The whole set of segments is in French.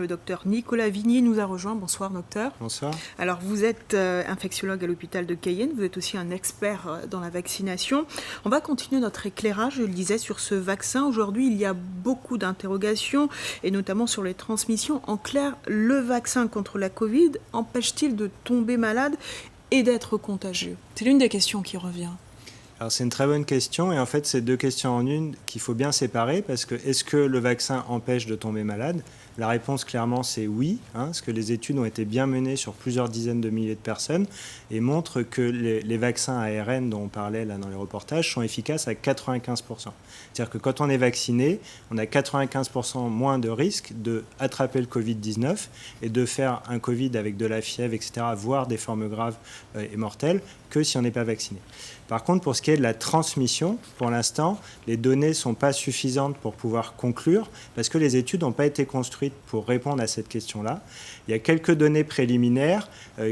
le docteur Nicolas Vignier nous a rejoint. Bonsoir docteur. Bonsoir. Alors vous êtes infectiologue à l'hôpital de Cayenne, vous êtes aussi un expert dans la vaccination. On va continuer notre éclairage, je le disais, sur ce vaccin. Aujourd'hui, il y a beaucoup d'interrogations et notamment sur les transmissions. En clair, le vaccin contre la Covid empêche-t-il de tomber malade et d'être contagieux? C'est l'une des questions qui revient. Alors c'est une très bonne question et en fait c'est deux questions en une qu'il faut bien séparer parce que est-ce que le vaccin empêche de tomber malade? La réponse clairement c'est oui, parce que les études ont été bien menées sur plusieurs dizaines de milliers de personnes et montrent que les vaccins ARN dont on parlait là dans les reportages sont efficaces à 95%. C'est-à-dire que quand on est vacciné, on a 95% moins de risque d'attraper le Covid-19 et de faire un Covid avec de la fièvre, etc., voire des formes graves et mortelles, que si on n'est pas vacciné. Par contre, pour ce qui est de la transmission, pour l'instant, les données ne sont pas suffisantes pour pouvoir conclure parce que les études n'ont pas été construites pour répondre à cette question-là. Il y a quelques données préliminaires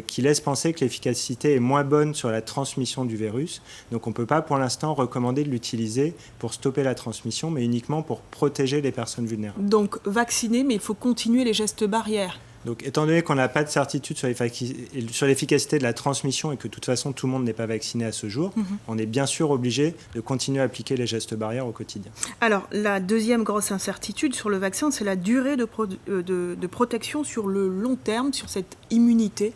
qui laissent penser que l'efficacité est moins bonne sur la transmission du virus. Donc on ne peut pas pour l'instant recommander de l'utiliser pour stopper la transmission, mais uniquement pour protéger les personnes vulnérables. Donc vacciné, mais il faut continuer les gestes barrières. Donc, étant donné qu'on n'a pas de certitude sur l'efficacité de la transmission et que de toute façon tout le monde n'est pas vacciné à ce jour, on est bien sûr obligé de continuer à appliquer les gestes barrières au quotidien. Alors, la deuxième grosse incertitude sur le vaccin, c'est la durée de protection sur le long terme, sur cette immunité.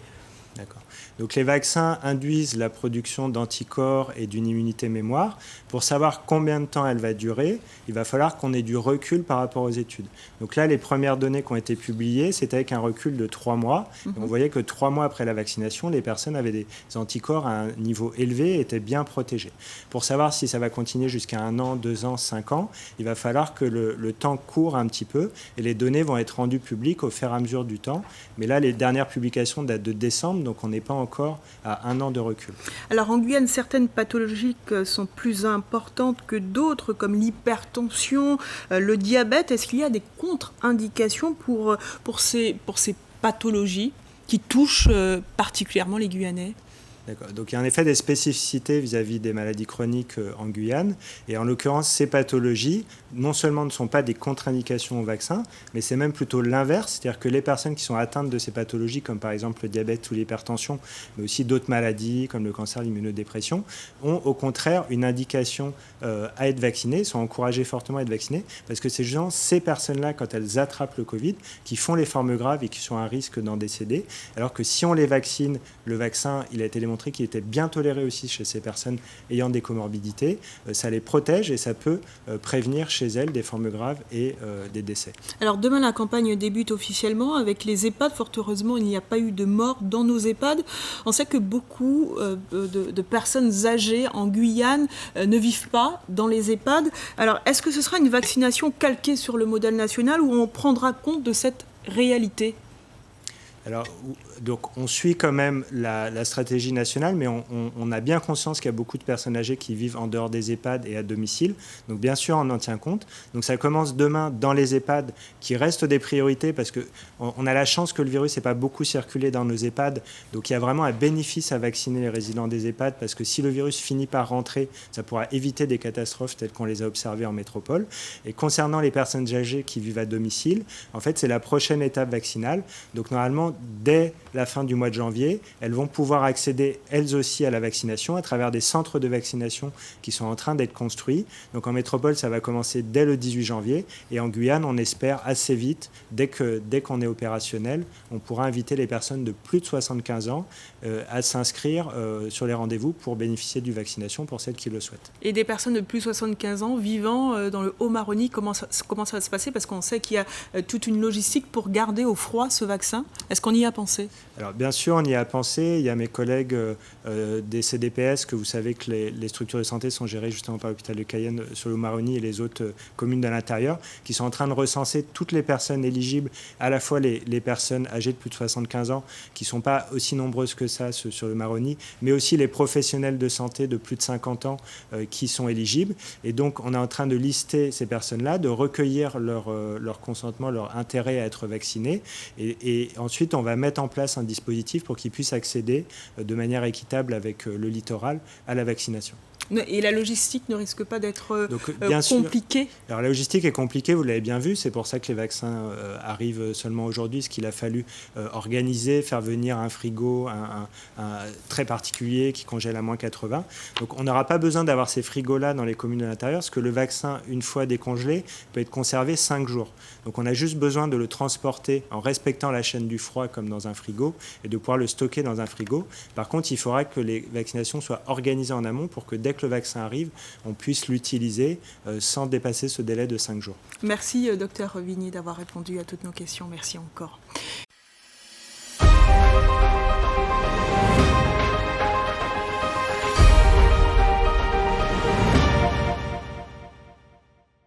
D'accord. Donc les vaccins induisent la production d'anticorps et d'une immunité mémoire. Pour savoir combien de temps elle va durer, il va falloir qu'on ait du recul par rapport aux études. Donc là, les premières données qui ont été publiées, c'était avec un recul de 3 mois. Et on voyait que 3 mois après la vaccination, les personnes avaient des anticorps à un niveau élevé et étaient bien protégées. Pour savoir si ça va continuer jusqu'à 1 an, 2 ans, 5 ans, il va falloir que le temps court un petit peu et les données vont être rendues publiques au fur et à mesure du temps. Mais là, les dernières publications datent de décembre, donc on n'est pas encore à 1 an de recul. Alors en Guyane, certaines pathologies sont plus importantes que d'autres, comme l'hypertension, le diabète. Est-ce qu'il y a des contre-indications pour ces pathologies qui touchent particulièrement les Guyanais ? D'accord. Donc il y a en effet des spécificités vis-à-vis des maladies chroniques en Guyane. Et en l'occurrence, ces pathologies, non seulement ne sont pas des contre-indications au vaccin, mais c'est même plutôt l'inverse. C'est-à-dire que les personnes qui sont atteintes de ces pathologies, comme par exemple le diabète ou l'hypertension, mais aussi d'autres maladies comme le cancer, l'immunodépression, ont au contraire une indication à être vaccinées, sont encouragées fortement à être vaccinées, parce que c'est justement ces personnes-là, quand elles attrapent le Covid, qui font les formes graves et qui sont à risque d'en décéder. Alors que si on les vaccine, le vaccin, il a été démontré qu'il était bien toléré aussi chez ces personnes ayant des comorbidités. Ça les protège et ça peut prévenir chez elles des formes graves et des décès. Alors demain, la campagne débute officiellement avec les EHPAD. Fort heureusement, il n'y a pas eu de mort dans nos EHPAD. On sait que beaucoup de personnes âgées en Guyane ne vivent pas dans les EHPAD. Alors, est-ce que ce sera une vaccination calquée sur le modèle national ou on prendra compte de cette réalité ? Alors, donc on suit quand même la stratégie nationale, mais on a bien conscience qu'il y a beaucoup de personnes âgées qui vivent en dehors des EHPAD et à domicile. Donc bien sûr, on en tient compte. Donc ça commence demain dans les EHPAD, qui restent des priorités parce qu'on a la chance que le virus n'ait pas beaucoup circulé dans nos EHPAD. Donc il y a vraiment un bénéfice à vacciner les résidents des EHPAD parce que si le virus finit par rentrer, ça pourra éviter des catastrophes telles qu'on les a observées en métropole. Et concernant les personnes âgées qui vivent à domicile, en fait, c'est la prochaine étape vaccinale. Donc normalement, dès la fin du mois de janvier, elles vont pouvoir accéder elles aussi à la vaccination à travers des centres de vaccination qui sont en train d'être construits. Donc en métropole, ça va commencer dès le 18 janvier et en Guyane, on espère assez vite, dès qu'on est opérationnel, on pourra inviter les personnes de plus de 75 ans à s'inscrire sur les rendez-vous pour bénéficier du vaccination pour celles qui le souhaitent. Et des personnes de plus de 75 ans vivant dans le Haut-Maroni, comment ça va se passer? Parce qu'on sait qu'il y a toute une logistique pour garder au froid ce vaccin. Est-ce qu'on y a pensé? Alors bien sûr, on y a pensé. Il y a mes collègues des CDPS, que vous savez que les structures de santé sont gérées justement par l'hôpital de Cayenne sur le Haut-Maroni et les autres communes de l'intérieur, qui sont en train de recenser toutes les personnes éligibles, à la fois les personnes âgées de plus de 75 ans, qui ne sont pas aussi nombreuses que ça sur le Maroni, mais aussi les professionnels de santé de plus de 50 ans qui sont éligibles. Et donc, on est en train de lister ces personnes-là, de recueillir leur consentement, leur intérêt à être vaccinés. Et ensuite, on va mettre en place un dispositif pour qu'ils puissent accéder de manière équitable avec le littoral à la vaccination. Et la logistique ne risque pas d'être bien compliquée? Sûr. Alors la logistique est compliquée, vous l'avez bien vu, c'est pour ça que les vaccins arrivent seulement aujourd'hui, ce qu'il a fallu organiser, faire venir un frigo très particulier qui congèle à moins 80. Donc on n'aura pas besoin d'avoir ces frigos-là dans les communes de l'intérieur, parce que le vaccin, une fois décongelé, peut être conservé 5 jours. Donc on a juste besoin de le transporter en respectant la chaîne du froid comme dans un frigo et de pouvoir le stocker dans un frigo. Par contre, il faudra que les vaccinations soient organisées en amont pour que dès que le vaccin arrive, on puisse l'utiliser sans dépasser ce délai de 5 jours. Merci, docteur Vigny, d'avoir répondu à toutes nos questions. Merci encore.